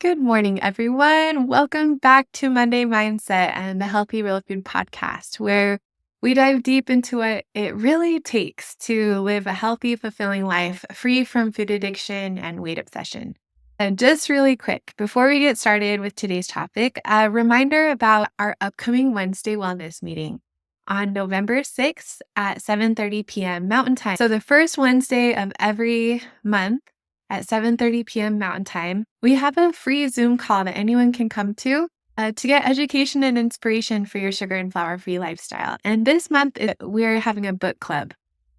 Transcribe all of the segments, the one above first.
Good morning, everyone. Welcome back to Monday Mindset and the Healthy Real Food podcast, where we dive deep into what it really takes to live a healthy, fulfilling life free from food addiction and weight obsession. And just really quick, before we get started with today's topic, a reminder about our upcoming Wednesday wellness meeting on November 6th at 7:30 p.m. Mountain Time. So the first Wednesday of every month, at 7:30 p.m. Mountain Time, we have a free Zoom call that anyone can come to get education and inspiration for your sugar and flour-free lifestyle. And this month, we're having a book club.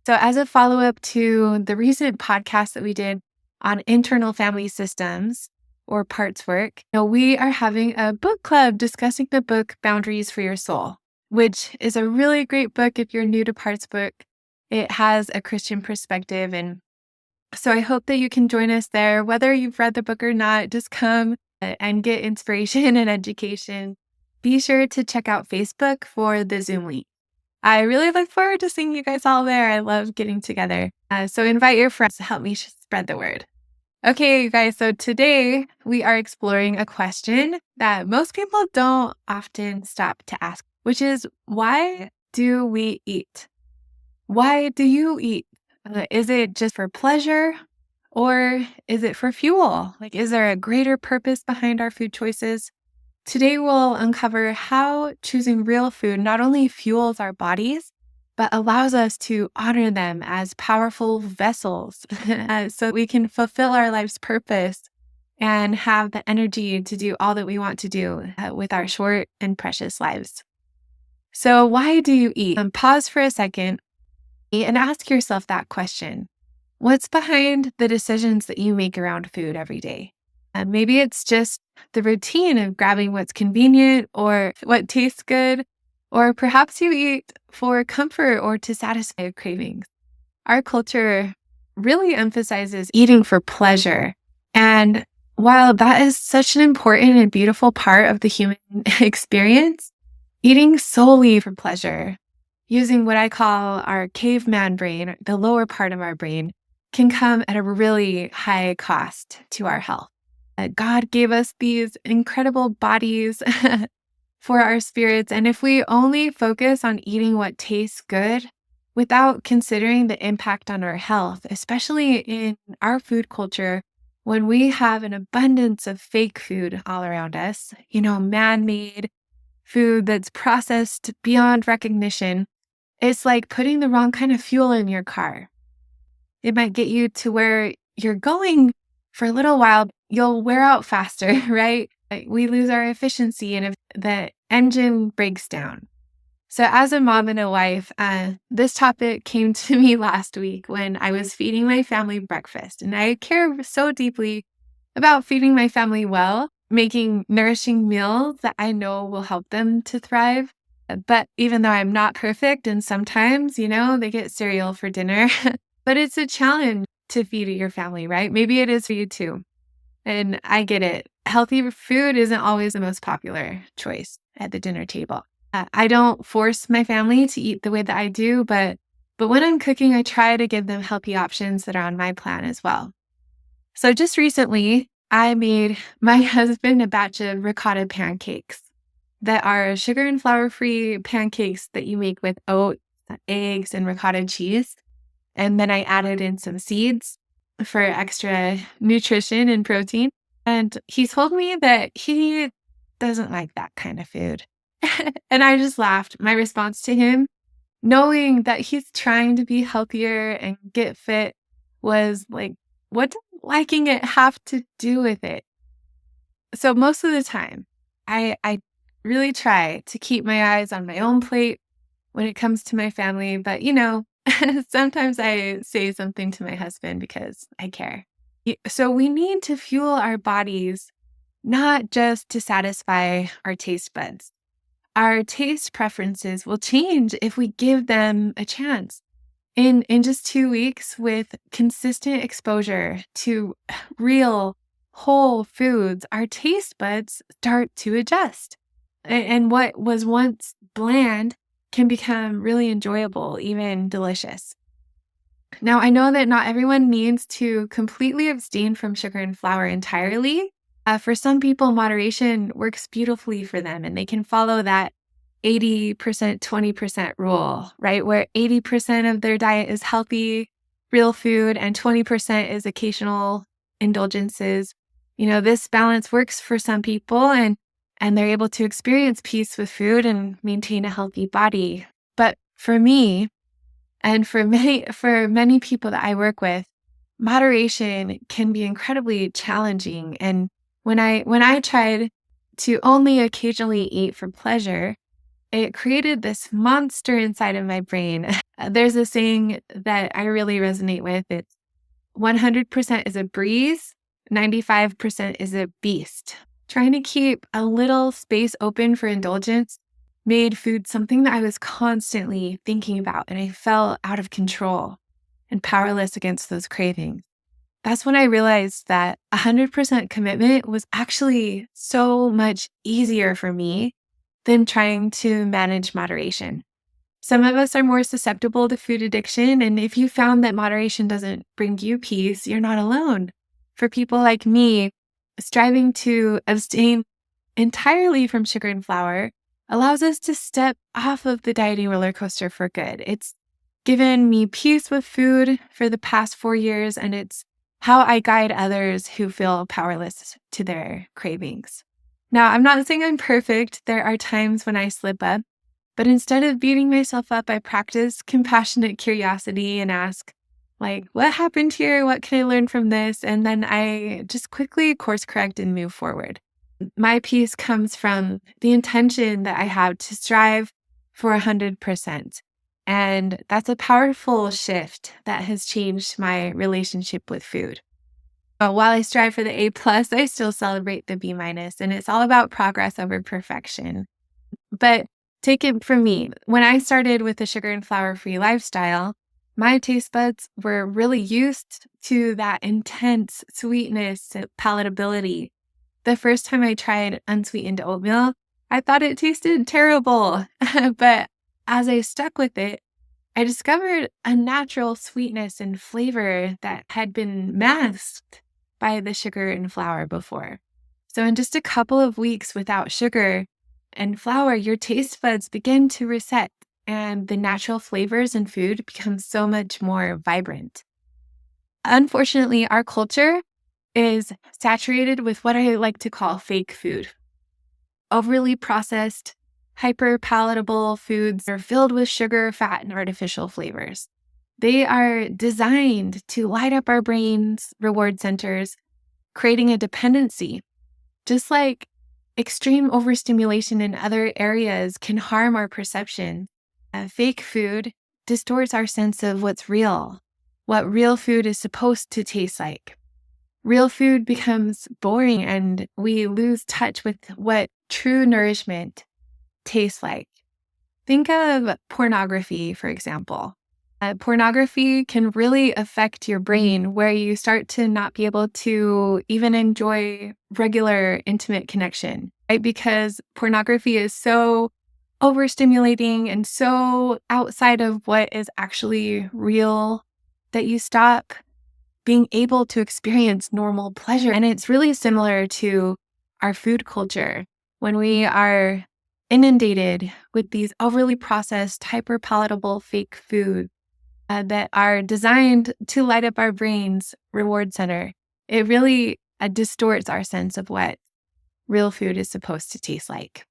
So as a follow-up to the recent podcast that we did on internal family systems or parts work, we are having a book club discussing the book Boundaries for Your Soul, which is a really great book if you're new to parts work. It has a Christian perspective, and so I hope that you can join us there. Whether you've read the book or not, just come and get inspiration and education. Be sure to check out Facebook for the Zoom link. I really look forward to seeing you guys all there. I love getting together. So invite your friends to help me spread the word. Okay, you guys, so today we are exploring a question that most people don't often stop to ask, which is, why do we eat? Why do you eat? Is it just for pleasure, or is it for fuel? Like, is there a greater purpose behind our food choices? Today, we'll uncover how choosing real food not only fuels our bodies, but allows us to honor them as powerful vessels so we can fulfill our life's purpose and have the energy to do all that we want to do with our short and precious lives. So, why do you eat? Pause for a second and ask yourself that question. What's behind the decisions that you make around food every day? Maybe it's just the routine of grabbing what's convenient or what tastes good, or perhaps you eat for comfort or to satisfy your cravings. Our culture really emphasizes eating for pleasure. And while that is such an important and beautiful part of the human experience, eating solely for pleasure, using what I call our caveman brain, the lower part of our brain, can come at a really high cost to our health. God gave us these incredible bodies for our spirits. And if we only focus on eating what tastes good without considering the impact on our health, especially in our food culture, when we have an abundance of fake food all around us, man-made food that's processed beyond recognition, it's like putting the wrong kind of fuel in your car. It might get you to where you're going for a little while. You'll wear out faster, right? We lose our efficiency and if the engine breaks down. So as a mom and a wife, this topic came to me last week when I was feeding my family breakfast. And I care so deeply about feeding my family well, making nourishing meals that I know will help them to thrive. But even though I'm not perfect, and sometimes, they get cereal for dinner, but it's a challenge to feed your family, right? Maybe it is for you too. And I get it. Healthy food isn't always the most popular choice at the dinner table. I don't force my family to eat the way that I do, but when I'm cooking, I try to give them healthy options that are on my plan as well. So just recently, I made my husband a batch of ricotta pancakes that are sugar and flour-free pancakes that you make with oats, eggs, and ricotta cheese. And then I added in some seeds for extra nutrition and protein. And he told me that he doesn't like that kind of food. And I just laughed. My response to him, knowing that he's trying to be healthier and get fit, was like, what does liking it have to do with it? So most of the time, I really try to keep my eyes on my own plate when it comes to my family. But, sometimes I say something to my husband because I care. So we need to fuel our bodies, not just to satisfy our taste buds. Our taste preferences will change if we give them a chance. In just 2 weeks, with consistent exposure to real whole foods, our taste buds start to adjust. And what was once bland can become really enjoyable, even delicious. Now, I know that not everyone needs to completely abstain from sugar and flour entirely, For some people, moderation works beautifully for them, and they can follow that 80%, 20% rule, right? Where 80% of their diet is healthy, real food, and 20% is occasional indulgences. This balance works for some people, and they're able to experience peace with food and maintain a healthy body. But for me, and for many people that I work with, moderation can be incredibly challenging. And when I tried to only occasionally eat for pleasure, it created this monster inside of my brain. There's a saying that I really resonate with. It's 100% is a breeze, 95% is a beast. Trying to keep a little space open for indulgence made food something that I was constantly thinking about, and I felt out of control and powerless against those cravings. That's when I realized that 100% commitment was actually so much easier for me than trying to manage moderation. Some of us are more susceptible to food addiction, and if you found that moderation doesn't bring you peace, you're not alone. For people like me, striving to abstain entirely from sugar and flour allows us to step off of the dieting roller coaster for good. It's given me peace with food for the past 4 years, and it's how I guide others who feel powerless to their cravings. Now, I'm not saying I'm perfect. There are times when I slip up, but instead of beating myself up, I practice compassionate curiosity and ask, like, what happened here? What can I learn from this? And then I just quickly course correct and move forward. My peace comes from the intention that I have to strive for 100%. And that's a powerful shift that has changed my relationship with food. While I strive for the A plus, I still celebrate the B minus, and it's all about progress over perfection. But take it from me. When I started with the sugar and flour free lifestyle, my taste buds were really used to that intense sweetness, palatability. The first time I tried unsweetened oatmeal, I thought it tasted terrible. But as I stuck with it, I discovered a natural sweetness and flavor that had been masked by the sugar and flour before. So, in just a couple of weeks without sugar and flour, your taste buds begin to reset, and the natural flavors in food become so much more vibrant. Unfortunately, our culture is saturated with what I like to call fake food. Overly processed, hyper palatable foods are filled with sugar, fat, and artificial flavors. They are designed to light up our brains' reward centers, creating a dependency. Just like extreme overstimulation in other areas can harm our perception, fake food distorts our sense of what's real, what real food is supposed to taste like. Real food becomes boring, and we lose touch with what true nourishment tastes like. Think of pornography, for example. Pornography can really affect your brain, where you start to not be able to even enjoy regular intimate connection, right? Because pornography is so overstimulating and so outside of what is actually real that you stop being able to experience normal pleasure. And it's really similar to our food culture when we are inundated with these overly processed, hyper palatable fake foods that are designed to light up our brain's reward center. It really distorts our sense of what real food is supposed to taste like.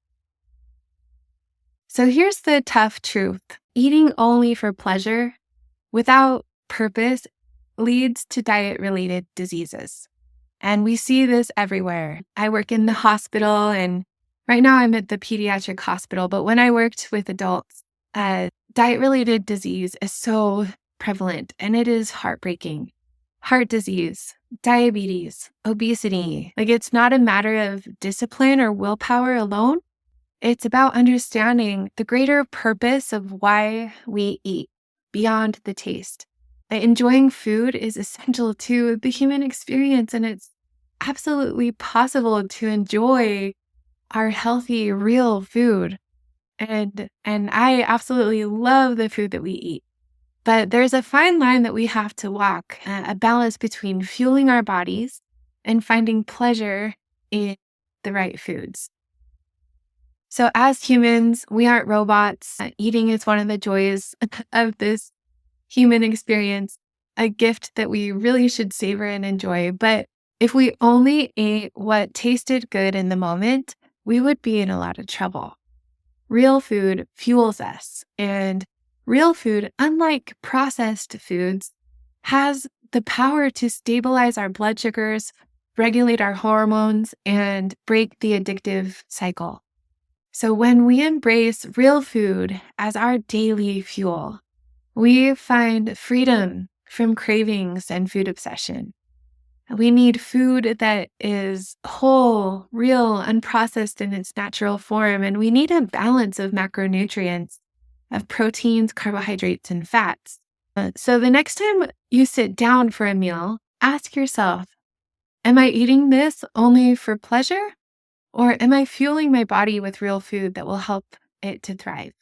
So here's the tough truth. Eating only for pleasure without purpose leads to diet-related diseases. And we see this everywhere. I work in the hospital, and right now I'm at the pediatric hospital, but when I worked with adults, diet-related disease is so prevalent, and it is heartbreaking. Heart disease, diabetes, obesity. Like, it's not a matter of discipline or willpower alone. It's about understanding the greater purpose of why we eat beyond the taste. Enjoying food is essential to the human experience, and it's absolutely possible to enjoy our healthy, real food. And I absolutely love the food that we eat. But there's a fine line that we have to walk, a balance between fueling our bodies and finding pleasure in the right foods. So, as humans, we aren't robots. Eating is one of the joys of this human experience, a gift that we really should savor and enjoy. But if we only ate what tasted good in the moment, we would be in a lot of trouble. Real food fuels us, and real food, unlike processed foods, has the power to stabilize our blood sugars, regulate our hormones, and break the addictive cycle. So, when we embrace real food as our daily fuel, we find freedom from cravings and food obsession. We need food that is whole, real, unprocessed in its natural form. And we need a balance of macronutrients, of proteins, carbohydrates, and fats. So the next time you sit down for a meal, ask yourself, am I eating this only for pleasure? Or am I fueling my body with real food that will help it to thrive?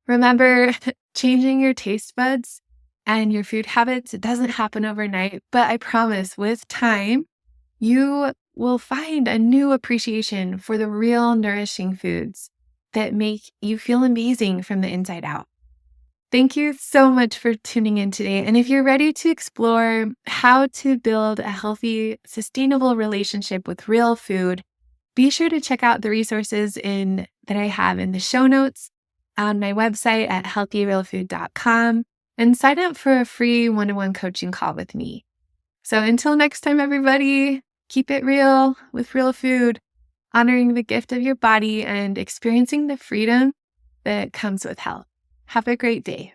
Remember, changing your taste buds and your food habits, it doesn't happen overnight, but I promise with time, you will find a new appreciation for the real nourishing foods that make you feel amazing from the inside out. Thank you so much for tuning in today. And if you're ready to explore how to build a healthy, sustainable relationship with real food, be sure to check out the resources that I have in the show notes on my website at healthyrealfood.com and sign up for a free one-on-one coaching call with me. So until next time, everybody, keep it real with real food, honoring the gift of your body and experiencing the freedom that comes with health. Have a great day.